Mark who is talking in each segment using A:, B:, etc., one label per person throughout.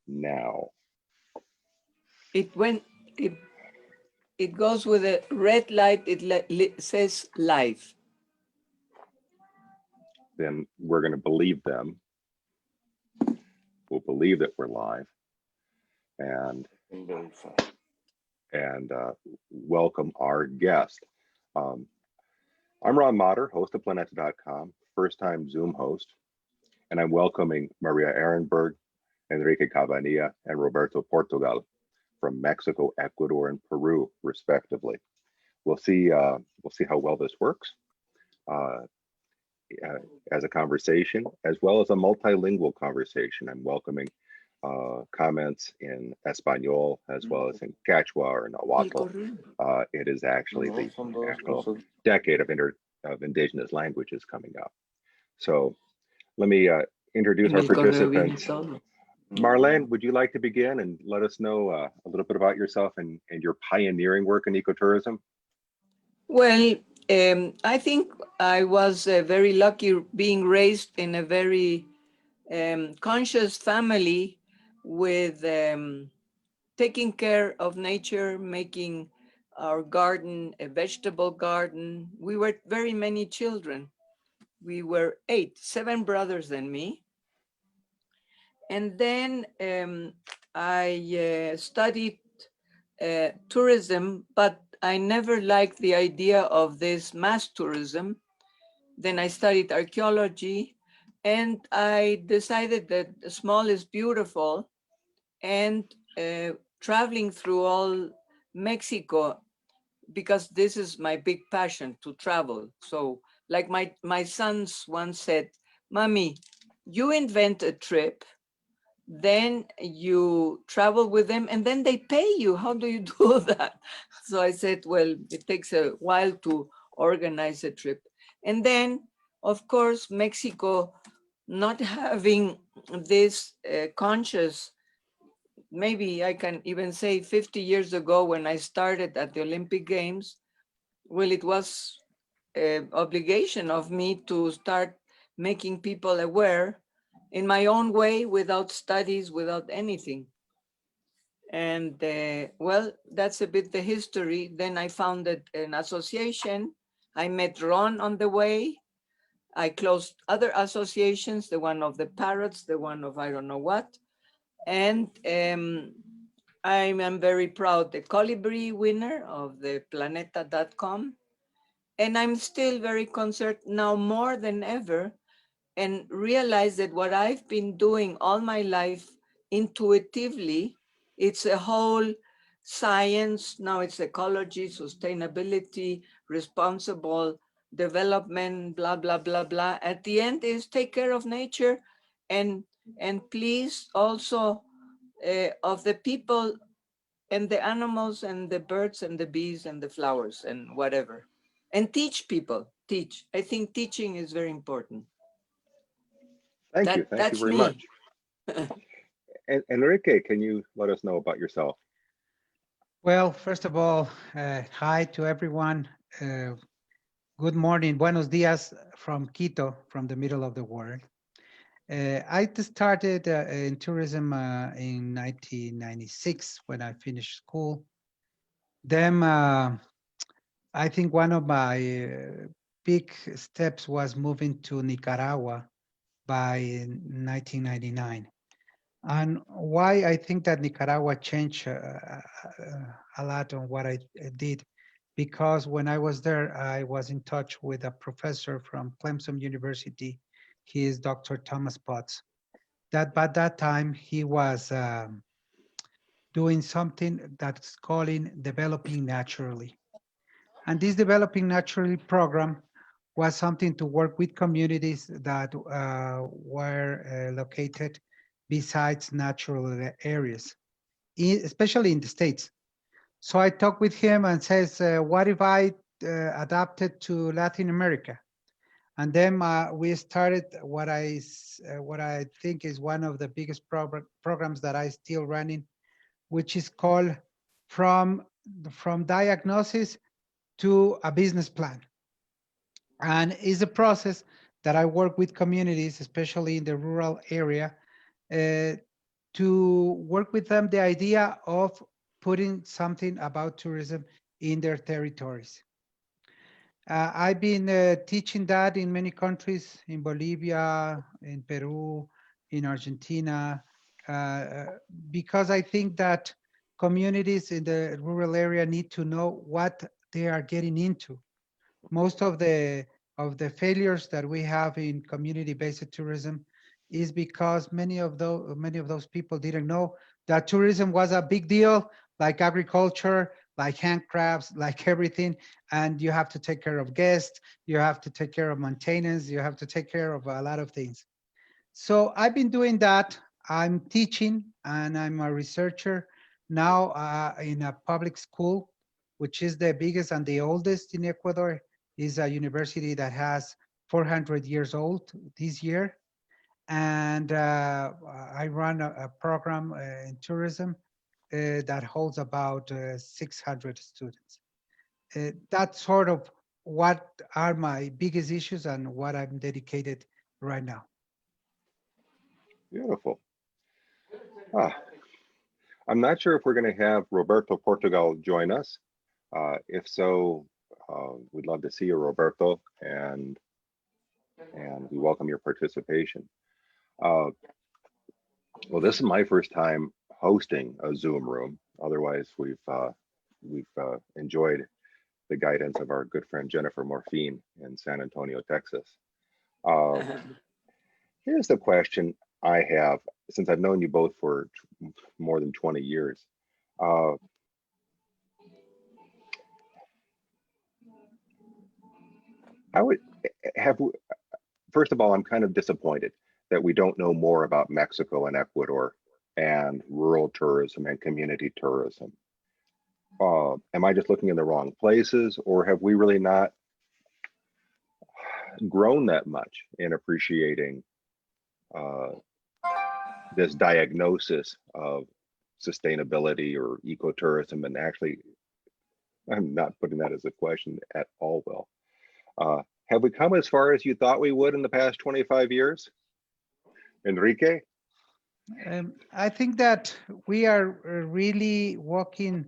A: now.
B: It went, it goes with a red light, says live.
A: Then we're going to believe them. We'll believe that we're live and welcome our guest. Um, I'm Ron Motter, host of Planeta.com, first-time Zoom host, and I'm welcoming Maria Ehrenberg, Enrique Cabanilla, and Roberto Portugal from Mexico, Ecuador, and Peru, respectively. We'll see how well this works uh, as a conversation, as well as a multilingual conversation. I'm welcoming comments in Espanol as well as in Quechua or Nahuatl. It is actually the National Decade of Indigenous Languages coming up. So let me introduce our participants. Marlene, would you like to begin and let us know a little bit about yourself and your pioneering work in ecotourism?
B: Well, I think I was very lucky being raised in a very conscious family with taking care of nature, making our garden a vegetable garden. We were very many children. We were 8, 7 brothers than me. And then I studied tourism, but I never liked the idea of this mass tourism. Then I studied archaeology, and I decided that small is beautiful, and traveling through all Mexico, because this is my big passion, to travel. So like my sons once said, Mommy, you invent a trip, then you travel with them, and then they pay you. How do you do that? So I said, well, it takes a while to organize a trip. And then, of course, Mexico not having this conscious, maybe I can even say 50 years ago when I started at the Olympic Games, well, it was an obligation of me to start making people aware in my own way, without studies, without anything. And well, that's a bit the history. Then I founded an association. I met Ron on the way. I closed other associations, the one of the parrots, the one of I don't know what. And I'm very proud, the Colibri winner of the Planeta.com. And I'm still very concerned now more than ever, and realize that what I've been doing all my life intuitively, it's a whole science. Now it's ecology, sustainability, responsible development, blah, blah, blah, blah. At the end is take care of nature, and please also of the people and the animals and the birds and the bees and the flowers and whatever. And teach people, teach. I think teaching is very important.
A: Thank you
B: That's
A: very
B: me.
A: much. And Enrique, can you let us know about yourself?
C: Well, first of all, hi to everyone. Good morning, buenos dias from Quito, from the middle of the world. I started in tourism in 1996 when I finished school. Then I think one of my big steps was moving to Nicaragua by 1999. And why I think that Nicaragua changed a lot on what I did, because when I was there, I was in touch with a professor from Clemson University. He is Dr. Thomas Potts. That by that time he was doing something that's calling Developing Naturally. And this Developing Naturally program was something to work with communities that were located besides natural areas, especially in the States. So I talked with him and says, what if I adapted to Latin America? And then we started what I think is one of the biggest programs that I still running, which is called from diagnosis to a business plan. And it's a process that I work with communities, especially in the rural area, uh, to work with them the idea of putting something about tourism in their territories. I've been teaching that in many countries, in Bolivia, in Peru, in Argentina, because I think that communities in the rural area need to know what they are getting into. Most of the failures that we have in community-based tourism is because many of those people didn't know that tourism was a big deal, like agriculture, like handcrafts, like everything. And you have to take care of guests, you have to take care of maintenance, you have to take care of a lot of things. So I've been doing that. I'm teaching and I'm a researcher now in a public school, which is the biggest and the oldest in Ecuador. Is a university that has 400 years old this year. And I run a program in tourism that holds about 600 students. That's sort of what are my biggest issues and what I'm dedicated right now.
A: Beautiful. Ah, I'm not sure if we're going to have Roberto Portugal join us. If so, we'd love to see you, Roberto, and we welcome your participation. Well, this is my first time hosting a Zoom room. Otherwise, we've enjoyed the guidance of our good friend Jennifer Morphine in San Antonio, Texas. Here's the question I have, since I've known you both for more than 20 years. I would have, first of all, I'm kind of disappointed that we don't know more about Mexico and Ecuador and rural tourism and community tourism. Am I just looking in the wrong places, or have we really not grown that much in appreciating this diagnosis of sustainability or ecotourism? And actually, I'm not putting that as a question at all, Will. Have we come as far as you thought we would in the past 25 years? Enrique?
C: I think that we are really walking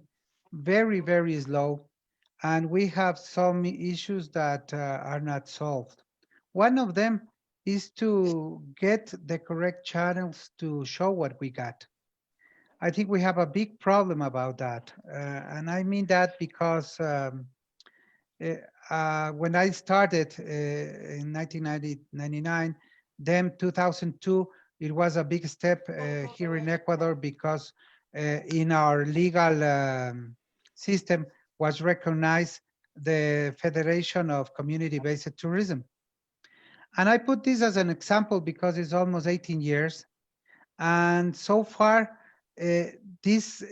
C: very, very slow, and we have some issues that are not solved. One of them is to get the correct channels to show what we got. I think we have a big problem about that. And I mean that because when I started in 1999, then 2002, it was a big step here in Ecuador because in our legal system was recognized the Federation of Community-Based Tourism. And I put this as an example because it's almost 18 years. And so far, this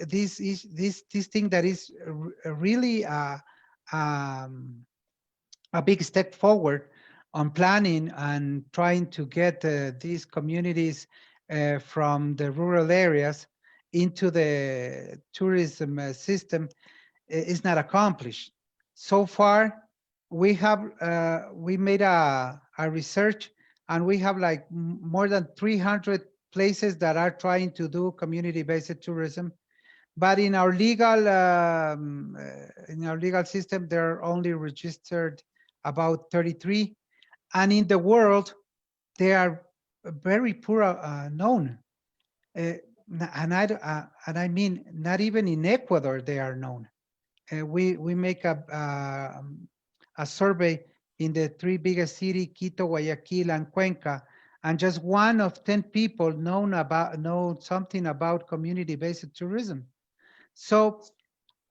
C: thing that is really a big step forward on planning and trying to get these communities from the rural areas into the tourism system is not accomplished. So far, we made a research, and we have like more than 300 places that are trying to do community-based tourism. But in our legal system, they're only registered about 33, and in the world, they are very poor known. And I mean, not even in Ecuador they are known. We make a survey in the 3 biggest cities, Quito, Guayaquil, and Cuenca, and just 1 of 10 people know something about community-based tourism. So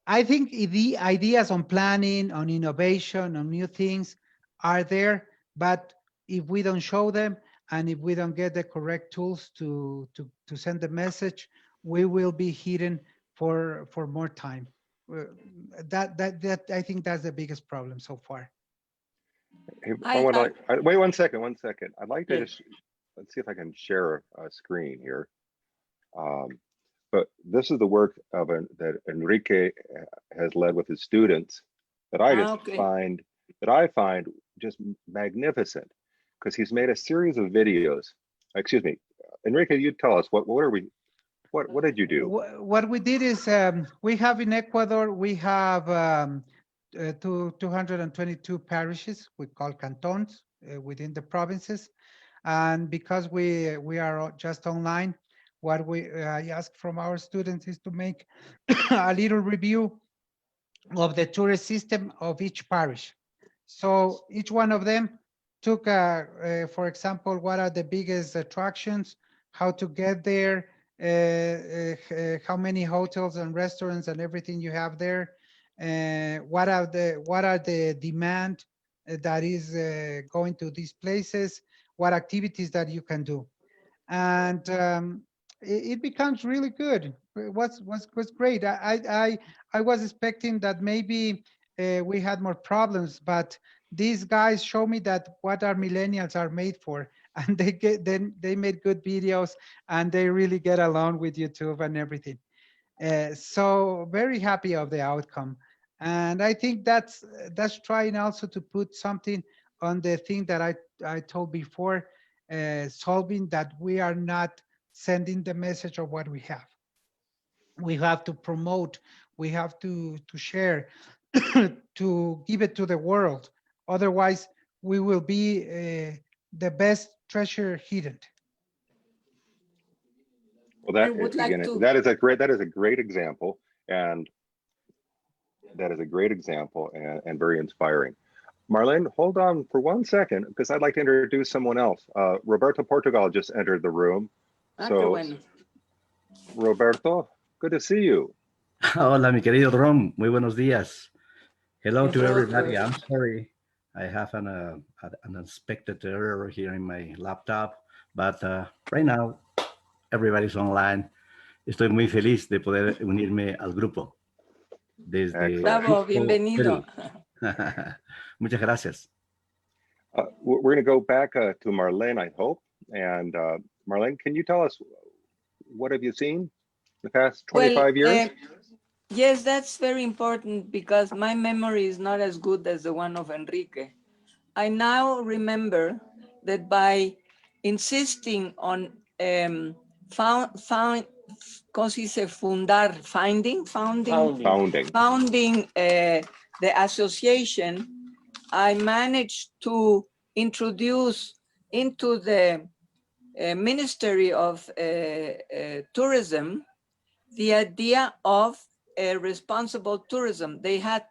C: I think the ideas on planning, on innovation, on new things are there, but if we don't show them and if we don't get the correct tools to send the message, we will be hidden for more time. That I think that's the biggest problem so far.
A: Hey, wait 1 second. I'd like to just, let's see if I can share a screen here. But this is the work of that Enrique has led with his students that I find just magnificent, because he's made a series of videos. Excuse me, Enrique, you tell us what are we? What did you do?
C: What we did is we have in Ecuador, we have 222 parishes we call cantons within the provinces. And because we are just online, what I ask from our students is to make a little review of the tourist system of each parish. So each one of them took, for example, what are the biggest attractions, how to get there, how many hotels and restaurants and everything you have there, what are the demand that is going to these places, what activities that you can do, and it becomes really good. It was great. I was expecting that maybe we had more problems, but these guys show me that what our millennials are made for, and they made good videos, and they really get along with YouTube and everything. So very happy of the outcome, and I think that's trying also to put something on the thing that I told before, solving that we are not sending the message of what we have. We have to promote, we have to share, to give it to the world. Otherwise, we will be the best treasure hidden.
A: Well,
B: I would like to.
A: that is a great example, and that is a great example and very inspiring. Marlene, hold on for 1 second, because I'd like to introduce someone else. Roberto Portugal just entered the room.
B: Qué
A: So,
B: bueno.
A: Roberto, good to see you.
D: Hola, mi querido Ron. Muy buenos días. Hello to everybody.
B: Roberto.
D: I'm sorry. I have an unexpected error here in my laptop, but right now everybody's online. Estoy muy feliz de poder unirme al grupo. Desde
B: Bravo,
D: Cusco,
B: bienvenido.
D: Perú. Muchas gracias.
A: We're going to go back to Marlene, I hope. And Marlene, can you tell us, what have you seen the past 25 years?
B: Yes, that's very important because my memory is not as good as the one of Enrique. I now remember that by insisting on founding the association, I managed to introduce into the Ministry of Tourism the idea of responsible tourism. They had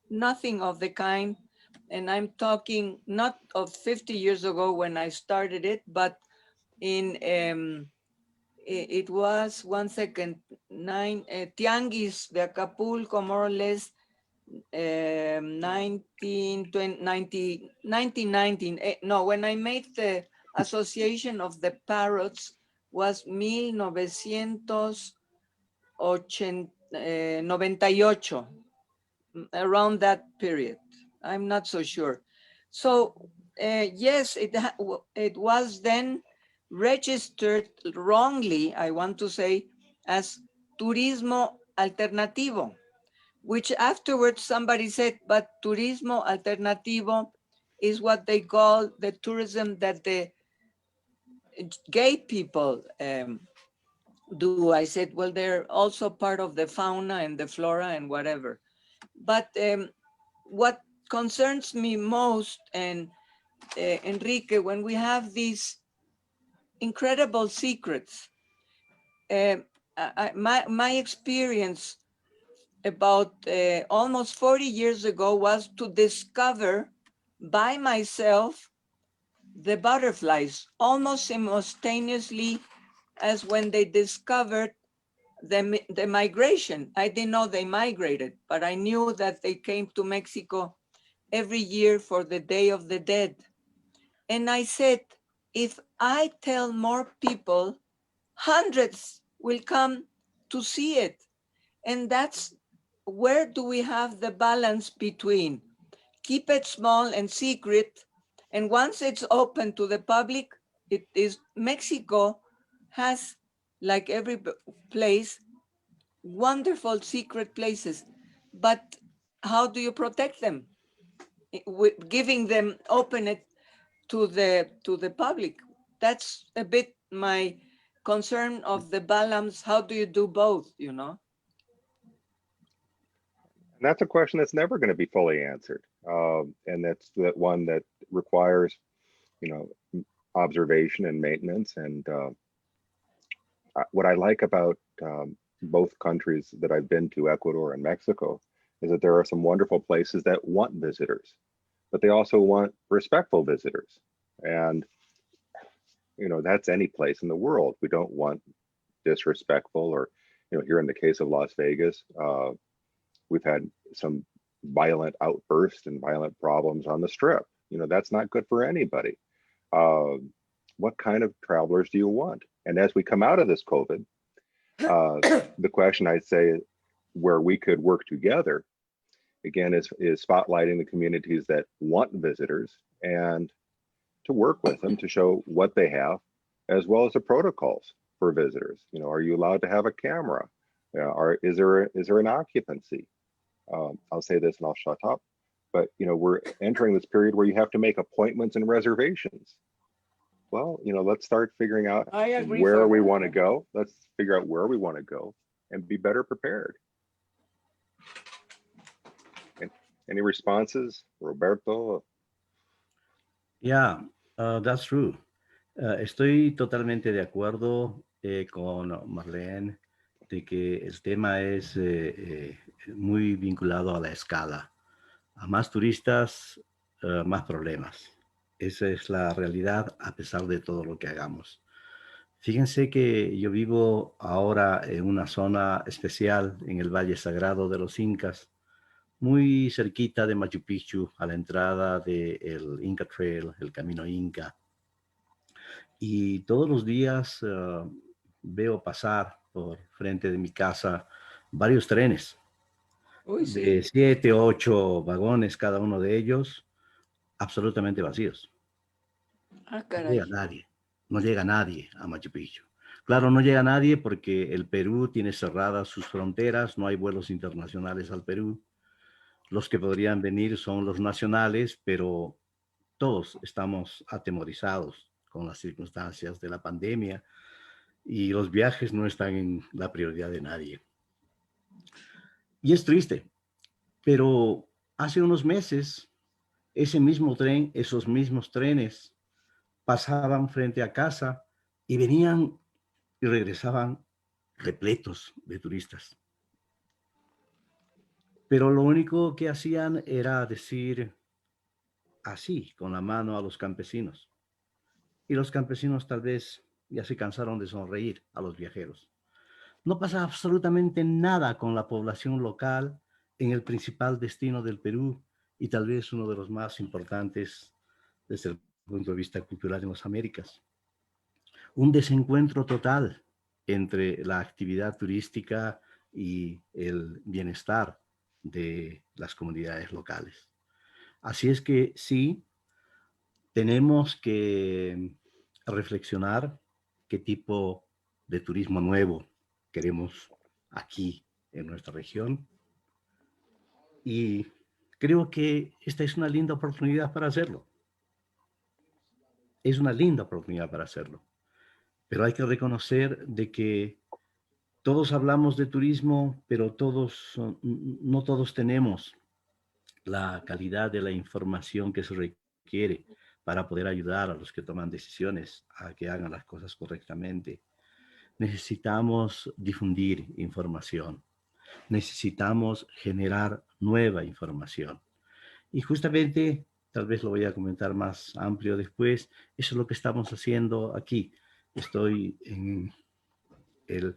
B: nothing of the kind, and I'm talking not of 50 years ago when I started it, but in it was 1 second, Tianguis de Acapulco, more or less 1919. No, when I made the Association of the Parrots was 1998, around that period. I'm not so sure. So yes, it was then registered wrongly, I want to say, as Turismo Alternativo, which afterwards somebody said, but Turismo Alternativo is what they call the tourism that the gay people do. I said, well, they're also part of the fauna and the flora and whatever. But what concerns me most, and Enrique, when we have these incredible secrets, my experience about almost 40 years ago was to discover by myself the butterflies almost simultaneously as when they discovered the migration. I didn't know they migrated, but I knew that they came to Mexico every year for the Day of the Dead. And I said, if I tell more people, hundreds will come to see it. And that's where do we have the balance between keep it small and secret, and once it's open to the public, it is Mexico has, like every place, wonderful secret places, but how do you protect them? Giving them, open it to the public. That's a bit my concern of the balance. How do you do both, you know?
A: And that's a question that's never going to be fully answered. And that's that one that requires, observation and maintenance. And what I like about both countries that I've been to, Ecuador and Mexico, is that there are some wonderful places that want visitors, but they also want respectful visitors. And, that's any place in the world. We don't want disrespectful or, here in the case of Las Vegas, we've had some violent outbursts and violent problems on the strip. That's not good for anybody. What kind of travelers do you want? And as we come out of this COVID, the question I'd say where we could work together, again, is spotlighting the communities that want visitors and to work with them to show what they have, as well as the protocols for visitors. Are you allowed to have a camera? Is there an occupancy? I'll say this and I'll shut up, but we're entering this period where you have to make appointments and reservations. Well, let's start figuring out where we want to go. Let's figure out where we want to go and be better prepared. And any responses, Roberto?
D: Yeah, that's true. Estoy totalmente de acuerdo con Marlene de que el tema es muy vinculado a la escala. A más turistas, más problemas. Esa es la realidad a pesar de todo lo que hagamos. Fíjense que yo vivo ahora en una zona especial en el Valle Sagrado de los Incas, muy cerquita de Machu Picchu, a la entrada del Inca Trail, el Camino Inca. Y todos los días veo pasar por frente de mi casa varios trenes.
B: Uy, sí.
D: De 7, 8 vagones cada uno de ellos, absolutamente vacíos.
B: Ah,
D: No
B: caray.
D: llega nadie, no llega nadie a Machu Picchu. Claro, no llega nadie porque el Perú tiene cerradas sus fronteras, no hay vuelos internacionales al Perú. Los que podrían venir son los nacionales, pero todos estamos atemorizados con las circunstancias de la pandemia y los viajes no están en la prioridad de nadie. Y es triste, pero hace unos meses ese mismo tren, esos mismos trenes pasaban frente a casa y venían y regresaban repletos de turistas. Pero lo único que hacían era decir así, con la mano a los campesinos. Y los campesinos tal vez ya se cansaron de sonreír a los viajeros. No pasa absolutamente nada con la población local en el principal destino del Perú y tal vez uno de los más importantes desde el punto de vista cultural en las Américas. Un desencuentro total entre la actividad turística y el bienestar de las comunidades locales. Así es que sí, tenemos que reflexionar qué tipo de turismo nuevo queremos aquí en nuestra región. Y creo que esta es una linda oportunidad para hacerlo. Es una linda oportunidad para hacerlo. Pero hay que reconocer de que todos hablamos de turismo, pero no todos tenemos la calidad de la información que se requiere para poder ayudar a los que toman decisiones a que hagan las cosas correctamente. Necesitamos difundir información. Necesitamos generar nueva información. Y justamente, tal vez lo voy a comentar más amplio después, eso es lo que estamos haciendo aquí. Estoy en el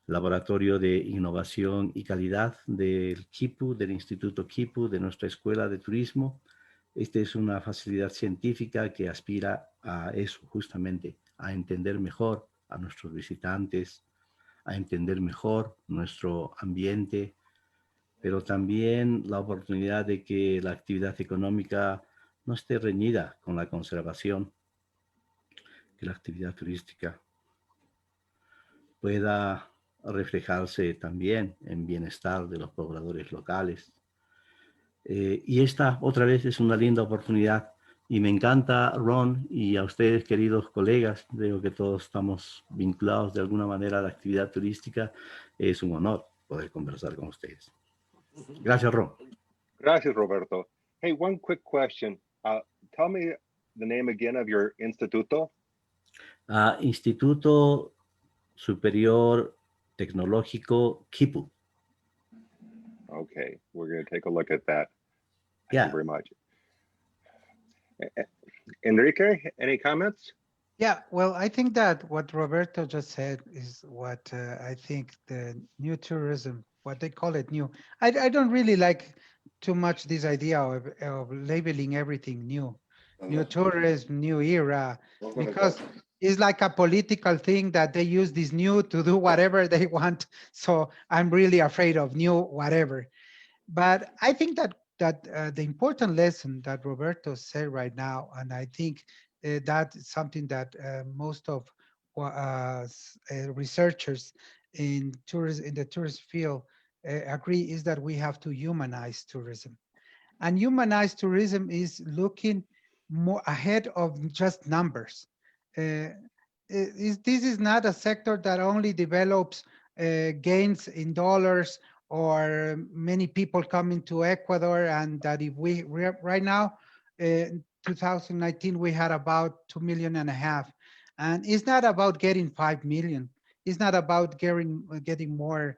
D: Laboratorio de Innovación y Calidad del KIPU, del Instituto KIPU, de nuestra Escuela de Turismo. Esta es una facilidad científica que aspira a eso, justamente, a entender mejor a nuestros visitantes, a entender mejor nuestro ambiente, pero también la oportunidad de que la actividad económica no esté reñida con la conservación, que la actividad turística pueda reflejarse también en bienestar de los pobladores locales. Y esta otra vez es una linda oportunidad Y me encanta, Ron, y a ustedes, queridos colegas, veo que todos estamos vinculados de alguna manera a la actividad turística. Es un honor poder conversar con ustedes. Gracias, Ron.
A: Gracias, Roberto. Hey, one quick question. Tell me the name again of your instituto.
D: Instituto Superior Tecnológico Quipu.
A: Okay, we're going to take a look at that. Thank
D: Yeah.
A: you very much. Enrique, any comments?
C: Yeah, well, I think that what Roberto just said is what I think the new tourism, what they call it new. I don't really like too much this idea of labeling everything new tourism, new era, because it's like a political thing that they use this new to do whatever they want. So I'm really afraid of new whatever. But I think that the important lesson that Roberto said right now, and I think that is something that most of researchers in tourism in the tourist field agree, is that we have to humanize tourism. And humanized tourism is looking more ahead of just numbers. This is not a sector that only develops gains in dollars or many people coming to Ecuador, and that if right now, 2019, we had about 2.5 million. And it's not about getting 5 million. It's not about getting more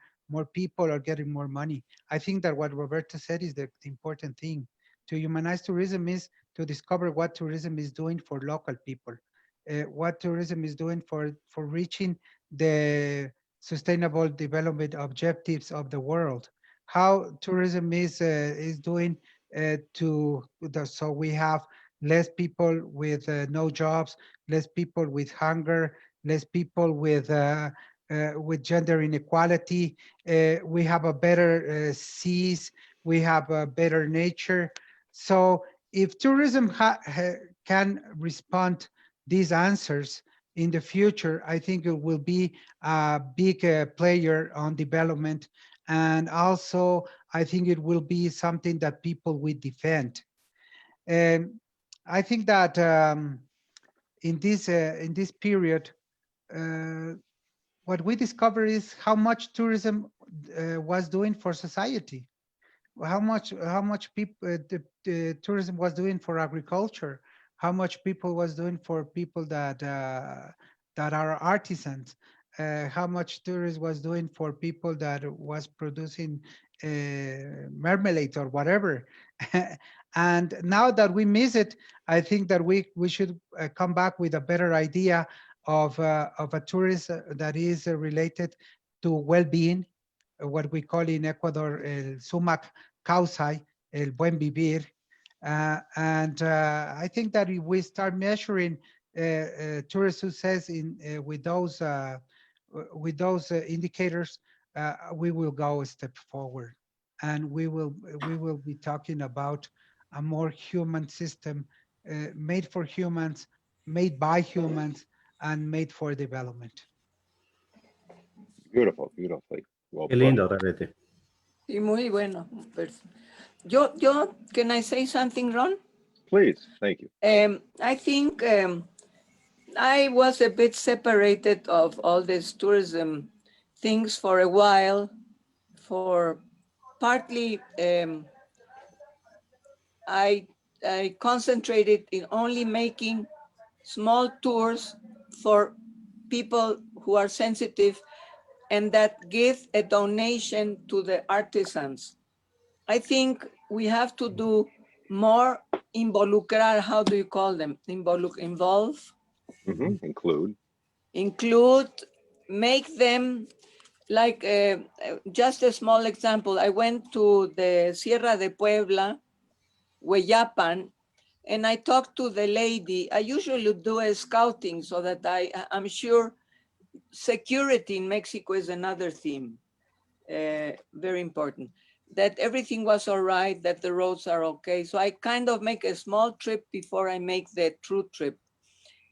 C: people or getting more money. I think that what Roberto said is the important thing. To humanize tourism is to discover what tourism is doing for local people, what tourism is doing for reaching the sustainable development objectives of the world, how tourism is doing so we have less people with no jobs, less people with hunger, less people with gender inequality. We have a better seas, we have a better nature. So if tourism can respond these answers in the future, I think it will be a big player on development. And also, I think it will be something that people will defend. I think that in this period, what we discover is how much tourism was doing for society, how much people the tourism was doing for agriculture, how much people was doing for people that are artisans, how much tourism was doing for people that was producing marmalade or whatever. And now that we miss it, I think that we should come back with a better idea of a tourism that is related to well-being, what we call in Ecuador el sumac causai, el buen vivir. And I think that if we start measuring tourist success with those indicators, we will go a step forward, and we will be talking about a more human system, made for humans, made by humans, and made for development.
A: Beautiful, beautifully. Well
D: Qué
A: put.
D: lindo, realmente.
B: Y muy bueno. Can I say something, Ron?
A: Please, thank you.
B: I think I was a bit separated of all this tourism things for a while, for partly I concentrated in only making small tours for people who are sensitive and that give a donation to the artisans. I think we have to do more involucrar, how do you call them? Involve? Include, make them like, just a small example. I went to the Sierra de Puebla, Hueyapan, and I talked to the lady. I usually do a scouting so that I'm sure security in Mexico is another theme, very important, that everything was all right, that the roads are okay. So I kind of make a small trip before I make the true trip.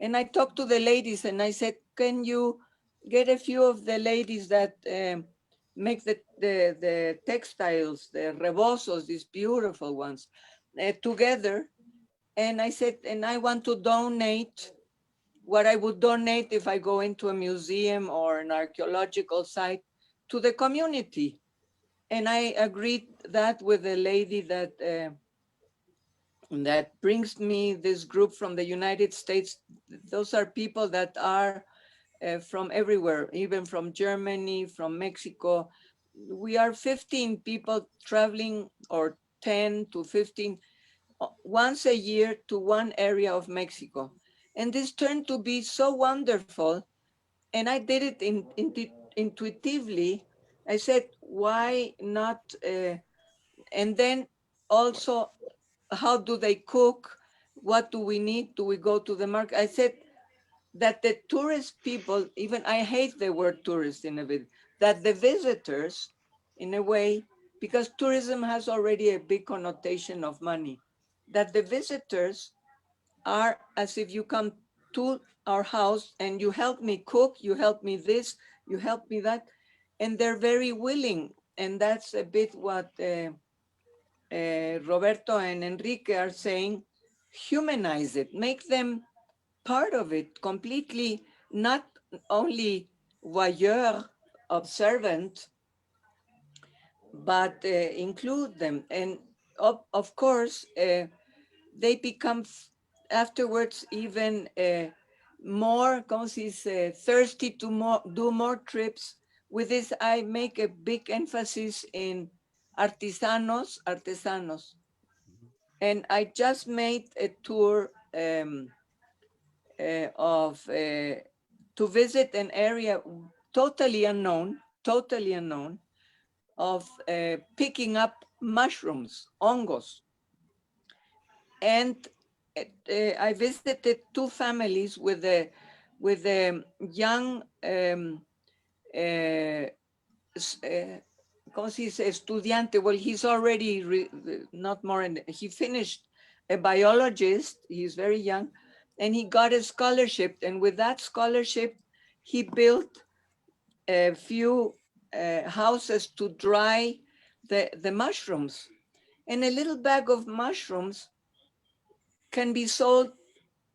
B: And I talked to the ladies and I said, can you get a few of the ladies that make the textiles, the rebozos, these beautiful ones, together, And I said, and I want to donate what I would donate if I go into a museum or an archaeological site to the community. And I agreed that with the lady that brings me this group from the United States. Those are people that are from everywhere, even from Germany, from Mexico. We are 15 people traveling, or 10 to 15, once a year to one area of Mexico. And this turned to be so wonderful. And I did it intuitively. I said, why not? And then also, how do they cook? What do we need? Do we go to the market? I said that the tourist people, even I hate the word tourist in a bit, that the visitors, in a way, because tourism has already a big connotation of money, that the visitors are as if you come to our house and you help me cook, you help me this, you help me that, and they're very willing. And that's a bit what Roberto and Enrique are saying. Humanize it, make them part of it completely, not only voyeur, observant, but include them. And of course, they become afterwards even more, thirsty to do more trips. With this, I make a big emphasis in artesanos. And I just made a tour to visit an area totally unknown, of picking up mushrooms, hongos. And I visited two families with a young ¿cómo se dice? Estudiante. Well, he's already not more, he finished a biologist. He's very young, and he got a scholarship. And with that scholarship, he built a few houses to dry the mushrooms. And a little bag of mushrooms can be sold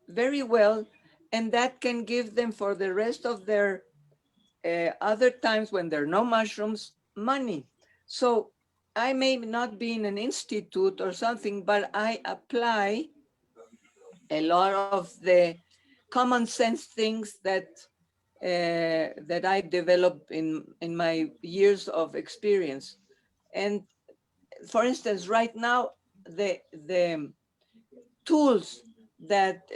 B: very well, and that can give them, for the rest of their other times when there are no mushrooms, money. So I may not be in an institute or something, but I apply a lot of the common sense things that I developed in my years of experience. And for instance, right now, the tools that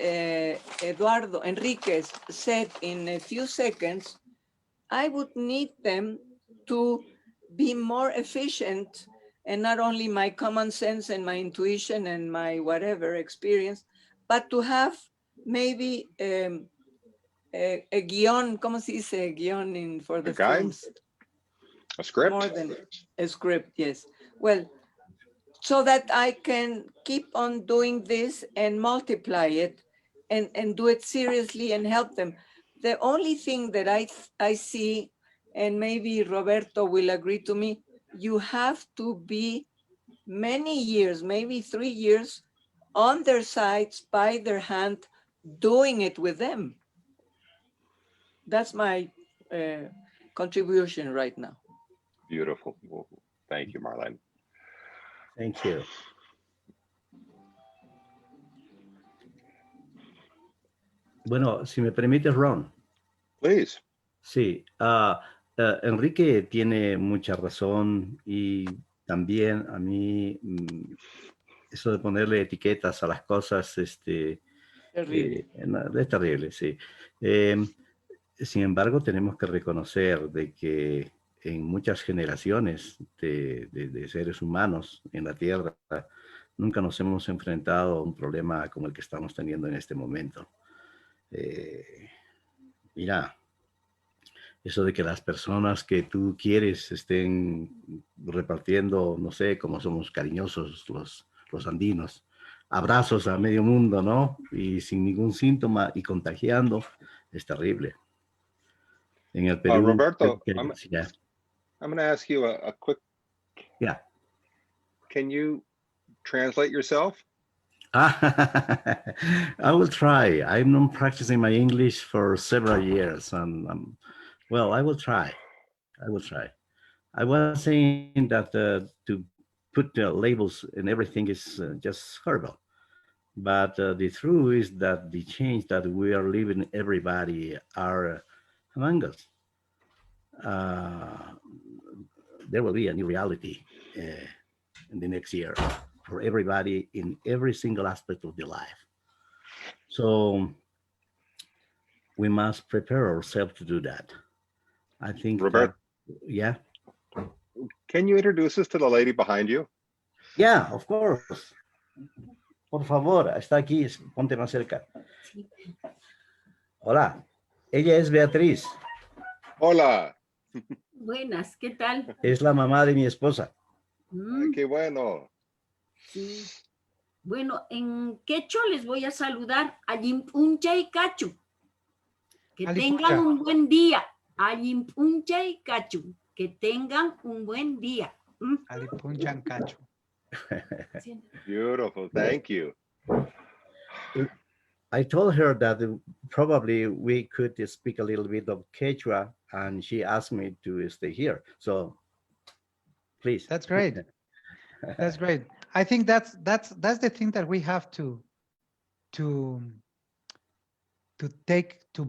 B: Eduardo Enriquez said in a few seconds, I would need them to be more efficient, and not only my common sense and my intuition and my whatever experience, but to have maybe a guion, ¿cómo se dice guion for the films?
A: A script?
B: More than a script, yes. Well, so that I can keep on doing this and multiply it and do it seriously and help them. The only thing that I see, and maybe Roberto will agree to me, you have to be many years, maybe 3 years, on their sides, by their hand, doing it with them. That's my contribution right now.
A: Beautiful. Well, thank you, Marlene.
D: Thank you. Bueno, si me permites, Ron.
A: Please.
D: Sí, Enrique tiene mucha razón, y también a mí eso de ponerle etiquetas a las cosas
B: Terrible.
D: es terrible, sí. Sin embargo, tenemos que reconocer de que en muchas generaciones de seres humanos en la Tierra nunca nos hemos enfrentado a un problema como el que estamos teniendo en este momento. Mira, eso de que las personas que tú quieres estén repartiendo, no sé, cómo somos cariñosos los andinos, abrazos a medio mundo, ¿no? Y sin ningún síntoma y contagiando, es terrible. En el Perú,
A: Roberto,
D: I'm
A: going to ask you a quick.
D: Yeah.
A: Can you translate yourself?
D: I will try. I'm not practicing my English for several years, and well, I will try. I will try. I was saying that to put labels and everything is just horrible. But the truth is that the change that we are living, everybody are among us. Uh, there will be a new reality in the next year for everybody in every single aspect of their life. So we must prepare ourselves to do that. I think
A: Roberto,
D: that, yeah,
A: can you introduce us to the lady behind you?
D: yeah, of course. Por favor, está aquí, ponte más cerca. Hola, ella es Beatriz.
A: Hola.
E: Buenas, ¿qué tal?
D: Es la mamá de mi esposa.
A: Ay, qué bueno.
E: Sí. Bueno, en quechua les voy a saludar. Ayimpuncha y cachu. Que
C: Alipuncha.
E: tengan un buen día. Ayimpuncha y cachu. Que tengan un buen día.
C: Alipunchan cacho.
A: Beautiful. Thank you.
D: I told her that probably we could speak a little bit of Quechua, and she asked me to stay here. So, please.
C: That's great. That's great. I think that's the thing that we have to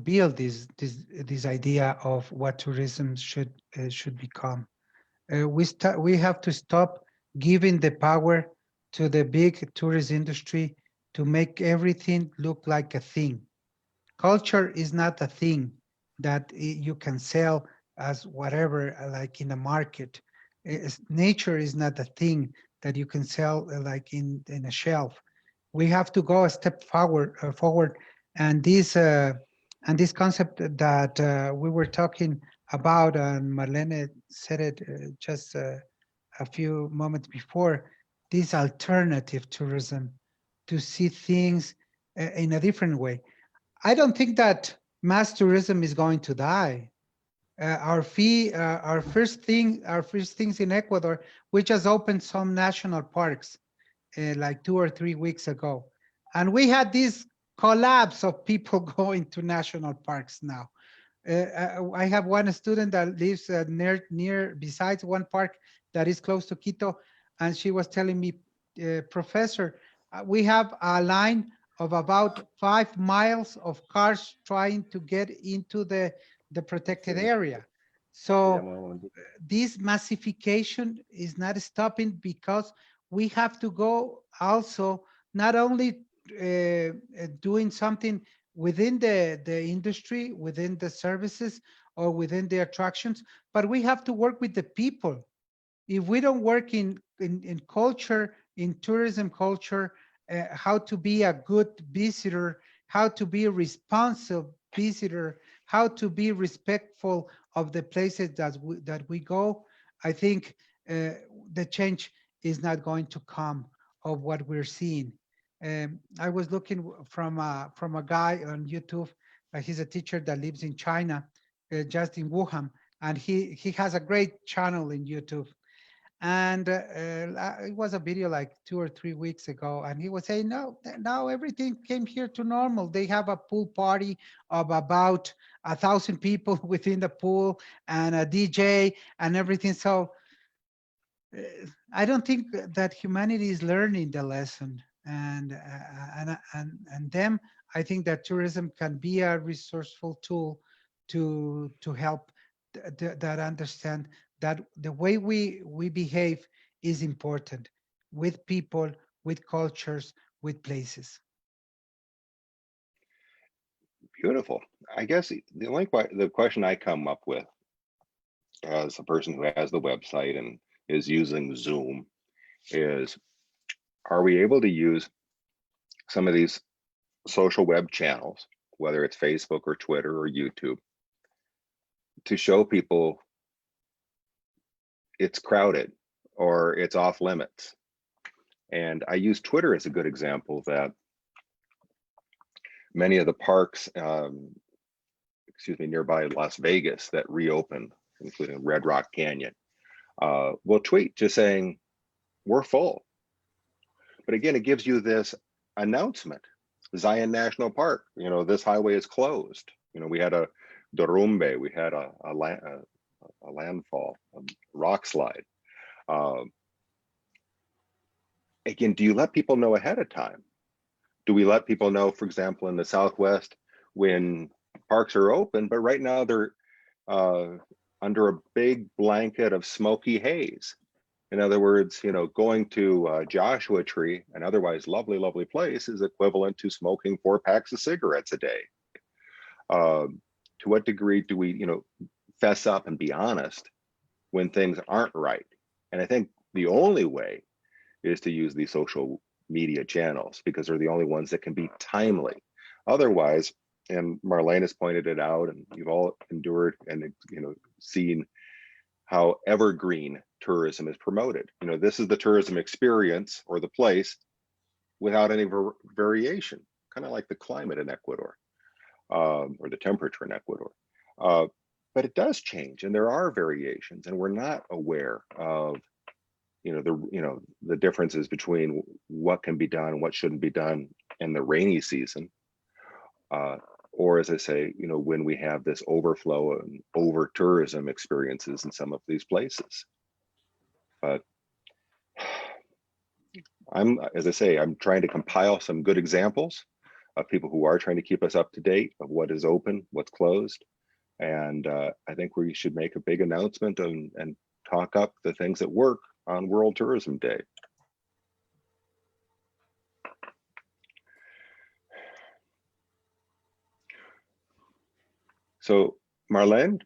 C: build this idea of what tourism should become. We have to stop giving the power to the big tourist industry to make everything look like a thing. Culture is not a thing that you can sell as whatever, like in a market. Nature is not a thing that you can sell like in a shelf. We have to go a step forward, and this concept that we were talking about, and Marlene said it just a few moments before, this alternative tourism, to see things in a different way. I don't think that mass tourism is going to die. Our first things in Ecuador, we just opened some national parks like 2 or 3 weeks ago, and we had this collapse of people going to national parks now. I have one student that lives near besides one park that is close to Quito, and she was telling me, Professor, we have a line of about 5 miles of cars trying to get into the protected area. So this massification is not stopping, because we have to go also not only doing something within the industry, within the services, or within the attractions, but we have to work with the people. If we don't work in culture, in tourism culture, how to be a good visitor, how to be a responsive visitor, how to be respectful of the places that we go, I think the change is not going to come of what we're seeing. I was looking from a guy on YouTube. He's a teacher that lives in China, just in Wuhan, and he has a great channel in YouTube. And it was a video like 2 or 3 weeks ago, and he was saying, no, now everything came here to normal. They have a pool party of about 1,000 people within the pool, and a DJ and everything. So I don't think that humanity is learning the lesson, and them. I think that tourism can be a resourceful tool to help that understand that the way we behave is important with people, with cultures, with places.
A: Beautiful. I guess the question I come up with as a person who has the website and is using Zoom is, are we able to use some of these social web channels, whether it's Facebook or Twitter or YouTube, to show people it's crowded or it's off limits? And I use Twitter as a good example that many of the parks, nearby Las Vegas that reopened, including Red Rock Canyon, will tweet just saying, we're full. But again, it gives you this announcement. Zion National Park, this highway is closed. We had a derrumbe, we had a landfall, a rock slide. Again, do you let people know ahead of time? Do we let people know, for example, in the Southwest, when parks are open, but right now they're under a big blanket of smoky haze? In other words, going to Joshua Tree, an otherwise lovely, lovely place, is equivalent to smoking 4 packs of cigarettes a day. To what degree do we, fess up and be honest when things aren't right? And I think the only way is to use these social media channels, because they're the only ones that can be timely. Otherwise, and Marlene has pointed it out, and you've all endured and seen how evergreen tourism is promoted. This is the tourism experience or the place without any variation, kind of like the climate in Ecuador, or the temperature in Ecuador. But it does change, and there are variations, and we're not aware of the differences between what can be done and what shouldn't be done in the rainy season, or as I say, when we have this overflow and over tourism experiences in some of these places. But as I say, I'm trying to compile some good examples of people who are trying to keep us up to date of what is open, what's closed. And I think we should make a big announcement and talk up the things that work on World Tourism Day. So Marlene,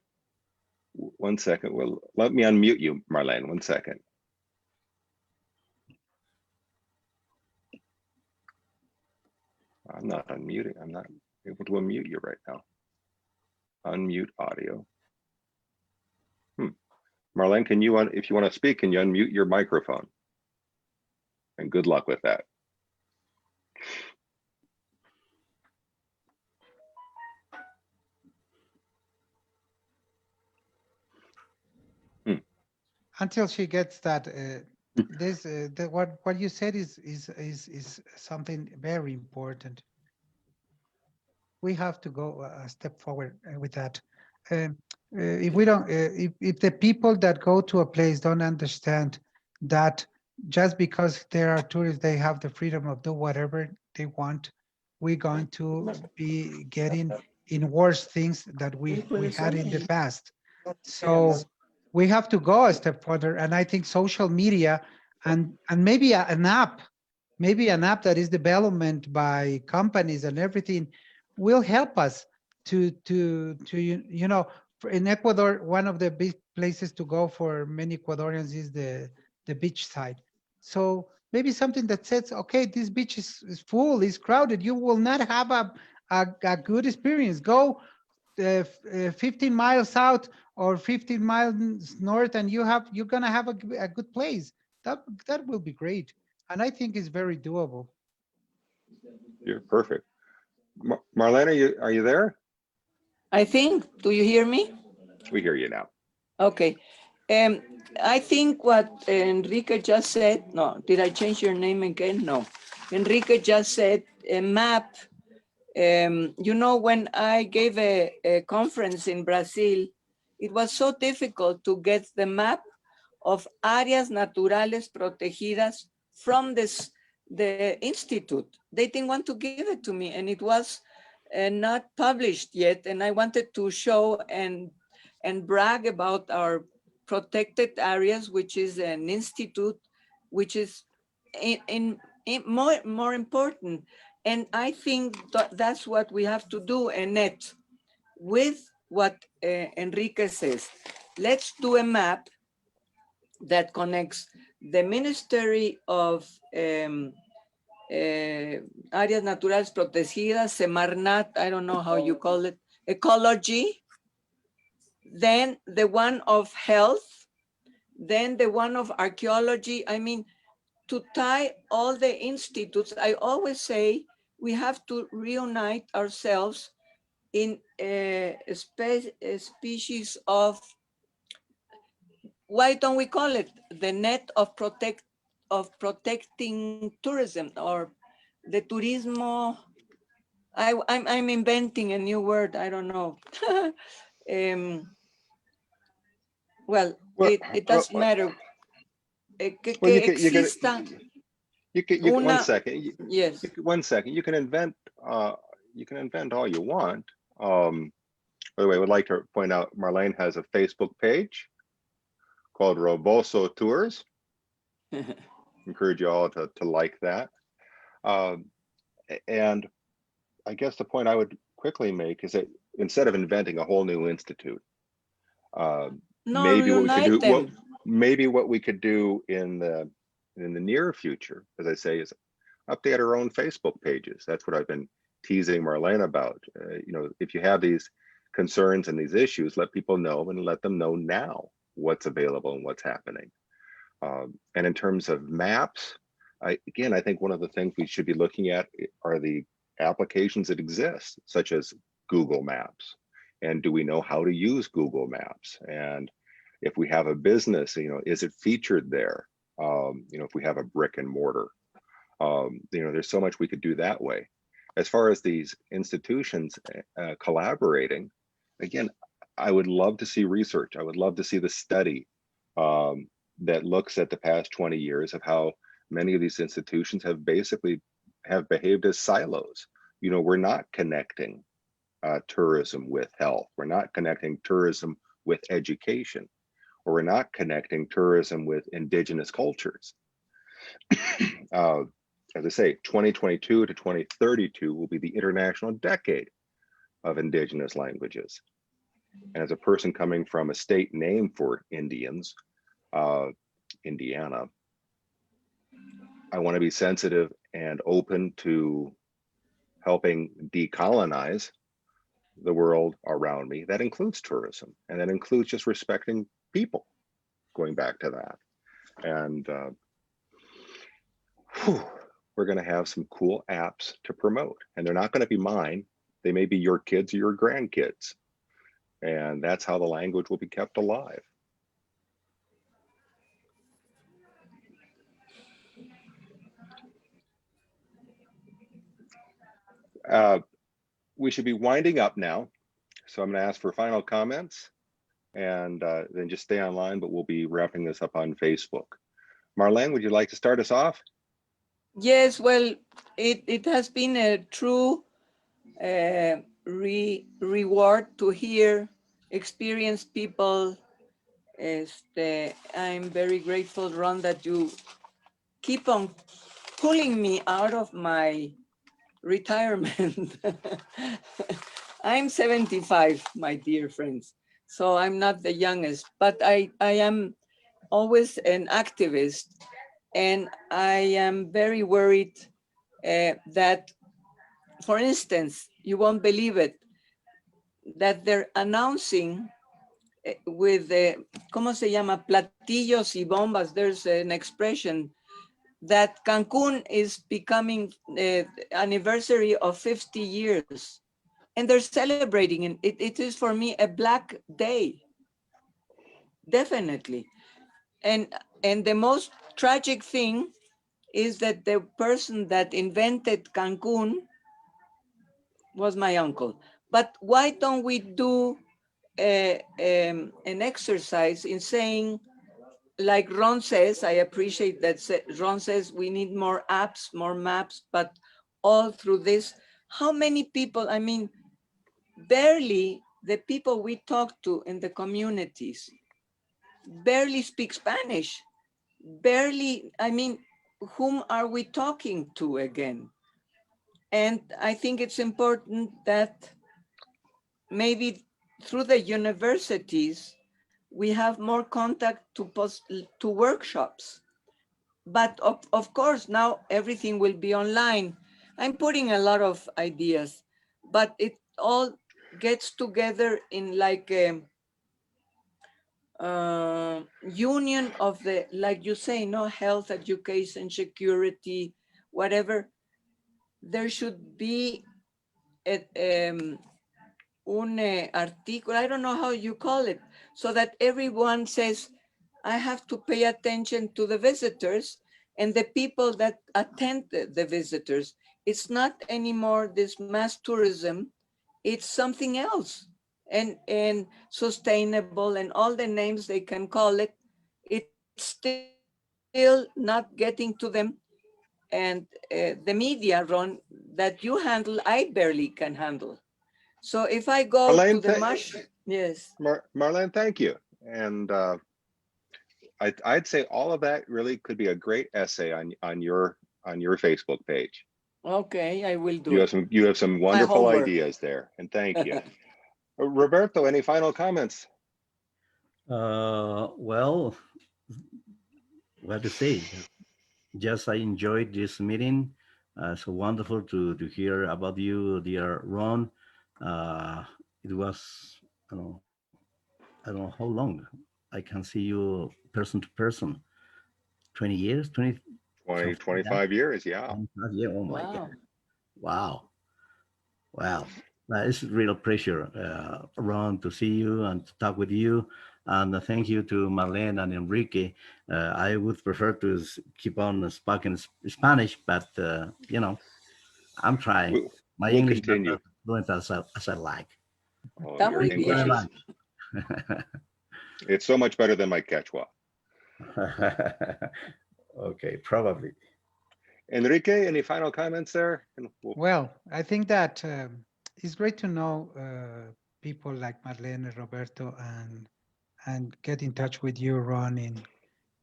A: one second. Well, let me unmute you, Marlene, one second. I'm not unmuting. I'm not able to unmute you right now. Unmute audio. Marlene, can you, if you want to speak, can you unmute your microphone? And good luck with that.
C: Until she gets that, what you said is something very important. We have to go a step forward with that. If we don't, if the people that go to a place don't understand that just because there are tourists, they have the freedom of do whatever they want, we're going to be getting in worse things that we had in the past. So we have to go a step further. And I think social media and maybe an app that is development by companies and everything will help us to in Ecuador, one of the big places to go for many Ecuadorians is the beach side. So maybe something that says, okay, this beach is full, is crowded. You will not have a good experience. Go 15 miles south or 15 miles north, and you're gonna have a good place. That will be great, and I think it's very doable.
A: You're perfect. Marlene, are you there?
B: I think, do you hear me?
A: We hear you now.
B: Okay. I think what Enrique just said, no, did I change your name again? No. Enrique just said a map. When I gave a conference in Brazil, it was so difficult to get the map of áreas naturales protegidas from the institute. They didn't want to give it to me, and it was not published yet. And I wanted to show and brag about our protected areas, which is an institute, which is more important. And I think that's what we have to do, Annette, with what Enrique says. Let's do a map that connects the Ministry of Áreas Naturales Protegidas, Semarnat, I don't know how you call it, ecology, then the one of health, then the one of archaeology. I mean, to tie all the institutes, I always say we have to reunite ourselves in a species of, why don't we call it the net of protecting tourism, or the turismo, I'm inventing a new word, I don't know. Well, it doesn't matter. Que
A: Well,
B: exista
A: one
B: una,
A: second.
B: yes.
A: 1 second. You can invent all you want. By the way, I would like to point out Marlene has a Facebook page called Roboso Tours. Encourage you all to like that. And I guess the point I would quickly make is that instead of inventing a whole new institute,
B: No,
A: maybe what we could
B: reunite
A: do,
B: them.
A: maybe what we could do in the near future, as I say, is update our own Facebook pages. That's what I've been teasing Marlene about. You know, if you have these concerns and these issues, let people know and let them know now what's available and what's happening. And in terms of maps, I think one of the things we should be looking at are the applications that exist, such as Google Maps. And do we know how to use Google Maps? And if we have a business, you know, is it featured there? You know, if we have a brick and mortar, you know, there's so much we could do that way. As far as these institutions collaborating, again, I would love to see research. I would love to see the study that looks at the past 20 years of how many of these institutions have behaved as silos. You know, we're not connecting tourism with health. We're not connecting tourism with education, or we're not connecting tourism with indigenous cultures. As I say, 2022 to 2032 will be the International Decade of Indigenous Languages. And as a person coming from a state named for Indians, Indiana, I want to be sensitive and open to helping decolonize the world around me. That includes tourism, and that includes just respecting people, going back to that. And we're going to have some cool apps to promote, and they're not going to be mine. They may be your kids or your grandkids. And that's how the language will be kept alive. We should be winding up now. So I'm going to ask for final comments, and then just stay online, but we'll be wrapping this up on Facebook. Marlene, would you like to start us off?
B: Yes, well, it has been a true reward to hear experienced people. I'm very grateful, Ron, that you keep on pulling me out of my retirement. I'm 75, my dear friends, so I'm not the youngest, but I am always an activist, and I am very worried that, for instance, you won't believe it, that they're announcing with ¿cómo se llama? Platillos y bombas. There's an expression that Cancun is becoming anniversary of 50 years, and they're celebrating, and it is for me a black day, definitely. And the most tragic thing is that the person that invented Cancun was my uncle. But why don't we do an exercise in saying, like Ron says, I appreciate that Ron says we need more apps, more maps, but all through this, how many people, I mean, barely the people we talk to in the communities barely speak Spanish, barely, I mean, whom are we talking to again? And I think it's important that maybe through the universities, we have more contact to workshops. But of course, now everything will be online. I'm putting a lot of ideas, but it all gets together in like a union of the, like you say, no, health, education, security, whatever. There should be un article, I don't know how you call it, so that everyone says, I have to pay attention to the visitors And the people that attend the visitors, it's not anymore this mass tourism, it's something else. And sustainable and all the names they can call it, it's still not getting to them. And the media, Ron, that you handle, I barely can handle. So if I go to
A: Marlene,
B: the mush, yes.
A: Marlene, thank you. And I'd say all of that really could be a great essay on your Facebook page.
B: Okay, I will do
A: You have
B: it.
A: some
B: My
A: wonderful
B: homework.
A: ideas there, and thank you. Roberto, any final comments?
D: Well, what to say? Just I enjoyed this meeting. So wonderful to hear about you, dear Ron. It was, I don't know, I don't know how long I can see you person to person. 20 years, 20,
A: 20,
D: something like that.
A: 25 years, yeah.
D: 25 years. Oh my
B: Wow.
D: God. Wow. Wow. It's a real pleasure, Ron, to see you and to talk with you. And thank you to Marlene and Enrique. I would prefer to keep on speaking Spanish, but I'm trying. My
A: We'll
D: English not as
A: continue.
D: fluent as I like.
A: Oh,
B: Está
A: your
B: muy
D: Thank you
A: English
D: very
B: bien.
A: is,
D: much.
A: it's so much better than my Quechua.
D: Okay, probably.
A: Enrique, any final comments there?
C: Well, I think that it's great to know people like Marlene, Roberto, and get in touch with you, Ron,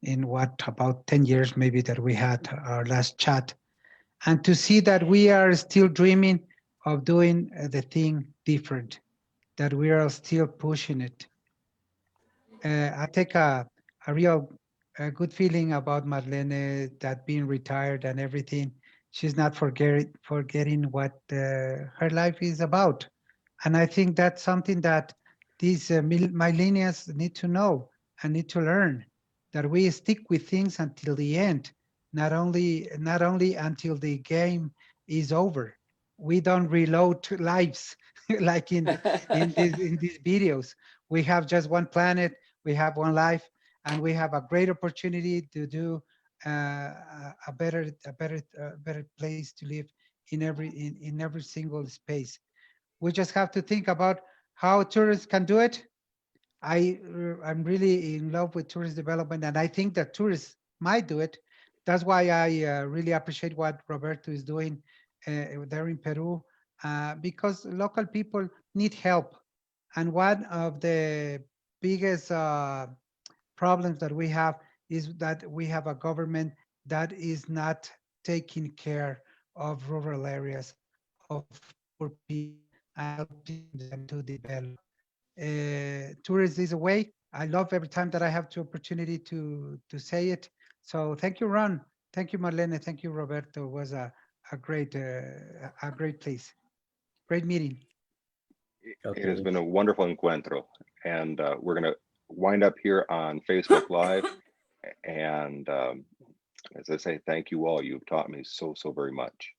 C: in what, about 10 years maybe that we had our last chat, and to see that we are still dreaming of doing the thing different, that we are still pushing it. I take a real good feeling about Marlene, that being retired and everything. She's not forgetting what her life is about. And I think that's something that these millennials need to know and need to learn, that we stick with things until the end, not only until the game is over. We don't reload lives like in these videos. We have just one planet, we have one life, and we have a great opportunity to do a better place to live in every single space. We just have to think about how tourists can do it. I'm really in love with tourist development, and I think that tourists might do it. That's why I really appreciate what Roberto is doing there in Peru, because local people need help. And one of the biggest problems that we have is that we have a government that is not taking care of rural areas, of poor people, and helping them to develop. Tourism is a way. I love every time that I have the opportunity to say it. So thank you, Ron. Thank you, Marlene. Thank you, Roberto. It was a great place. Great meeting.
A: It has
D: Okay.
A: been a wonderful encuentro. And we're going to wind up here on Facebook Live. And as I say, thank you all. You've taught me so very much.